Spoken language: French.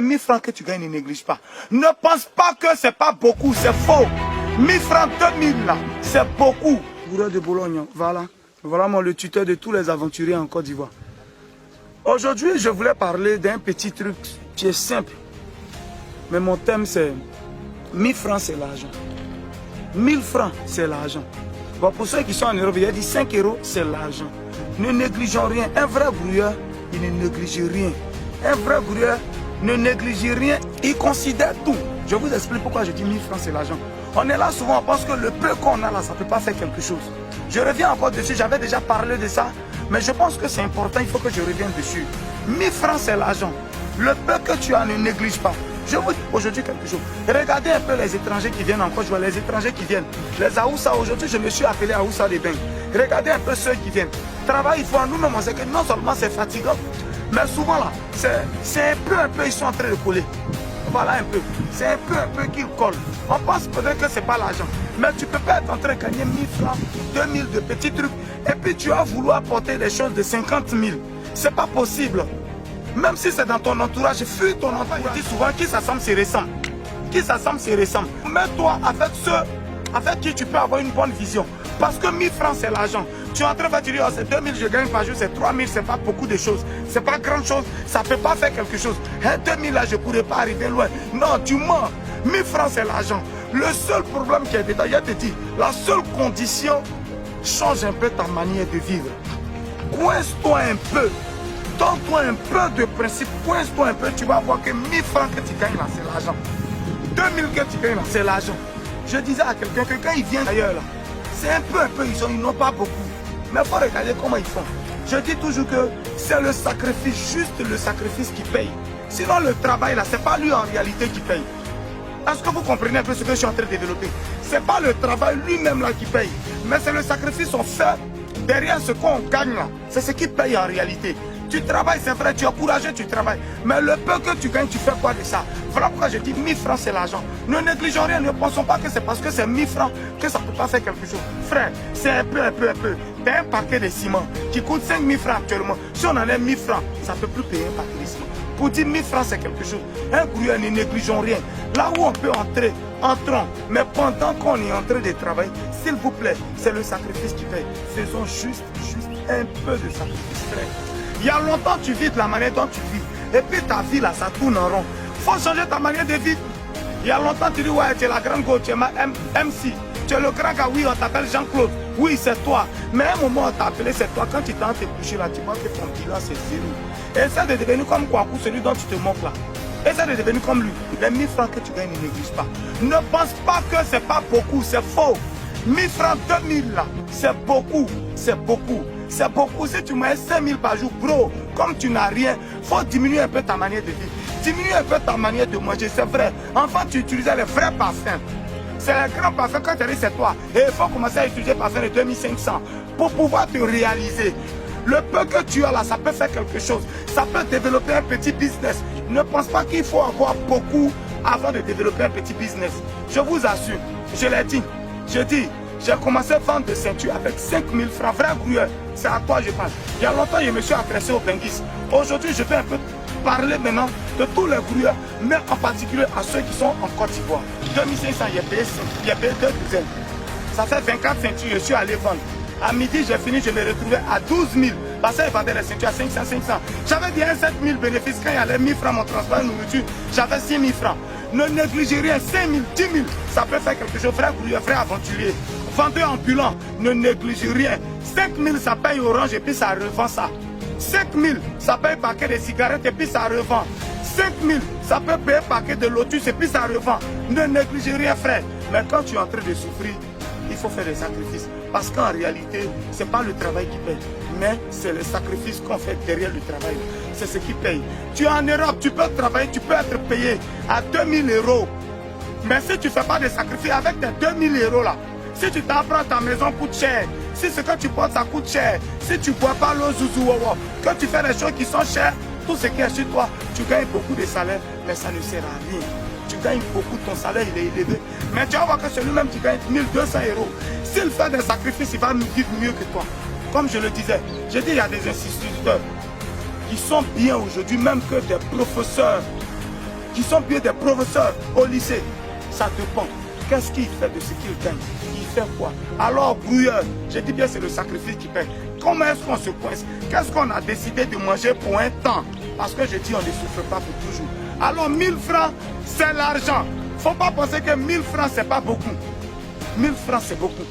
1000 francs que tu gagnes, ne néglige pas. Ne pense pas que c'est pas beaucoup, c'est faux. 1000 francs, 2000 là, c'est beaucoup. Bourreau de Bologne, voilà. Voilà le tuteur de tous les aventuriers en Côte d'Ivoire. Aujourd'hui, je voulais parler d'un petit truc qui est simple. Mais mon thème, c'est 1000 francs, c'est l'argent. 1000 francs, c'est l'argent. Bon, pour ceux qui sont en Europe, il a dit 5 euros, c'est l'argent. Ne négligeons rien. Un vrai brouilleur, il ne néglige rien. Un vrai brouilleur ne néglige rien, il considère tout. Je vous explique pourquoi je dis 1000 francs, c'est l'argent. On est là souvent, on pense que le peu qu'on a là, ça ne peut pas faire quelque chose. Je reviens encore dessus, j'avais déjà parlé de ça, mais je pense que c'est important, il faut que je revienne dessus. 1000 francs, c'est l'argent. Le peu que tu as, ne néglige pas. Je vous dis aujourd'hui quelque chose. Regardez un peu les étrangers qui viennent en Côte d'Ivoire, les étrangers qui viennent. Les Aoussa, aujourd'hui, je me suis appelé Aoussa des Bains. Regardez un peu ceux qui viennent. Travail, il faut en nous-mêmes, on sait que non seulement c'est fatigant, mais souvent là, c'est un peu, ils sont en train de coller. Voilà un peu. C'est un peu qu'ils collent. On pense peut-être que ce n'est pas l'argent. Mais tu ne peux pas être en train de gagner 1000 francs, 2000 de petits trucs. Et puis tu vas vouloir porter des choses de 50 000. Ce n'est pas possible. Même si c'est dans ton entourage, fuis ton entourage. Je dis souvent, qui s'assemble, c'est ressemble. Qui s'assemble, c'est ressemble. Mets-toi avec ceux avec qui tu peux avoir une bonne vision. Parce que 1000 francs, c'est l'argent. Tu es en train de dire, oh, c'est 2000, je gagne par jour, c'est 3000, c'est pas beaucoup de choses. C'est pas grand chose, ça ne peut pas faire quelque chose. 2000 là, je ne pourrais pas arriver loin. Non, tu mens. 1000 francs, c'est l'argent. Le seul problème qui est dedans, je te dis, la seule condition, change un peu ta manière de vivre. Coince-toi un peu. Donne-toi un peu de principe. Coince-toi un peu, tu vas voir que 1000 francs que tu gagnes là, c'est l'argent. 2000 que tu gagnes là, c'est l'argent. Je disais à quelqu'un que quand ils viennent ailleurs là, c'est un peu, ils n'ont pas beaucoup. Mais il faut regarder comment ils font. Je dis toujours que c'est le sacrifice, juste le sacrifice qui paye. Sinon le travail là, ce n'est pas lui en réalité qui paye. Est-ce que vous comprenez un peu ce que je suis en train de développer? Ce n'est pas le travail lui-même là qui paye. Mais c'est le sacrifice qu'on fait derrière ce qu'on gagne là. C'est ce qui paye en réalité. Tu travailles, c'est vrai, tu es courageux, tu travailles. Mais le peu que tu gagnes, tu fais quoi de ça? Voilà pourquoi je dis 1000 francs, c'est l'argent. Ne négligeons rien, ne pensons pas que c'est parce que c'est 1000 francs que ça ne peut pas faire quelque chose. Frère, c'est un peu. Tu as un paquet de ciment qui coûte 5000 francs actuellement. Si on en a 1000 francs, ça ne peut plus payer un paquet de ciment. Pour dire 1000 francs, c'est quelque chose. Un brouilleur, ne négligeons rien. Là où on peut entrer, entrons. Mais pendant qu'on est en train de travailler, s'il vous plaît, c'est le sacrifice qui paye. Faisons juste un peu de sacrifice, frère. Il y a longtemps, tu vis de la manière dont tu vis. Et puis ta vie, là, ça tourne en rond. Il faut changer ta manière de vivre. Il y a longtemps, tu dis, ouais, tu es la grande go, tu es ma MC. Tu es le grand gars, oui, on t'appelle Jean-Claude. Oui, c'est toi. Mais à un moment, on t'a appelé, c'est toi. Quand tu t'en t'es couché là, tu vois que ton bilan, c'est zéro. Essaie de devenir comme Kwaku, celui dont tu te moques là. Essaie de devenir comme lui. Les 1000 francs que tu gagnes, ne néglige pas. Ne pense pas que c'est pas beaucoup, c'est faux. 1000 francs, 2000 là, c'est beaucoup, c'est beaucoup. C'est beaucoup. Si tu mets 5000 par jour, bro, comme tu n'as rien, il faut diminuer un peu ta manière de vivre. Diminuer un peu ta manière de manger, c'est vrai. Enfant, tu utilisais les vrais parfums. C'est les grands parfums, quand tu arrives, c'est toi. Et il faut commencer à utiliser les parfums de 2500 pour pouvoir te réaliser. Le peu que tu as là, ça peut faire quelque chose. Ça peut développer un petit business. Ne pense pas qu'il faut avoir beaucoup avant de développer un petit business. Je vous assure, je l'ai dit, je dis, j'ai commencé à vendre des ceintures avec 5000 francs, vrai brouilleur. C'est à toi je parle. Il y a longtemps, je me suis adressé au Benguis. Aujourd'hui, je vais un peu parler maintenant de tous les brouilleurs, mais en particulier à ceux qui sont en Côte d'Ivoire. 2500, il y a payé 2 douzaines. Ça fait 24 ceintures, je suis allé vendre. À midi, j'ai fini, je me retrouvais à 12 000. Parce qu'ils vendaient les ceintures à 500. J'avais bien 7 000 bénéfices. Quand il y avait 1000 francs, mon transport et nourriture, j'avais 6 000 francs. Ne négligez rien, 5 000, 10 000, ça peut faire quelque chose. Frère brouilleur, frère aventurier. Vendeur ambulant, ne négligez rien. 5 000, ça paye orange et puis ça revend ça. 5 000, ça paye un paquet de cigarettes et puis ça revend. 5 000, ça peut payer un paquet de lotus et puis ça revend. Ne négligez rien, frère. Mais quand tu es en train de souffrir, il faut faire des sacrifices. Parce qu'en réalité, ce n'est pas le travail qui paye, mais c'est le sacrifice qu'on fait derrière le travail. C'est ce qui paye. Tu es en Europe, tu peux travailler, tu peux être payé à 2000 €. Mais si tu ne fais pas de sacrifices avec tes 2000 € là, si tu t'apprends, ta maison coûte cher, si ce que tu portes ça coûte cher, si tu ne bois pas l'eau zouzou, que tu fais des choses qui sont chères, tout ce qui est chez toi, tu gagnes beaucoup de salaire, mais ça ne sert à rien. Tu gagnes beaucoup, ton salaire il est élevé. Mais tu vas voir que celui-même qui gagne 1200 €. S'il fait des sacrifices, il va vivre mieux que toi. Comme je le disais, j'ai dit il y a des instituteurs qui sont bien aujourd'hui, même que des professeurs qui sont bien des professeurs au lycée. Ça dépend. Qu'est-ce qu'il fait de ce qu'il gagne? Il fait quoi? Alors, brouilleur, je dis bien c'est le sacrifice qui paye. Comment est-ce qu'on se coince? Qu'est-ce qu'on a décidé de manger pour un temps? Parce que je dis on ne souffre pas pour toujours. Alors 1000 francs, c'est l'argent. Faut pas penser que 1000 francs, c'est pas beaucoup. 1000 francs, c'est beaucoup.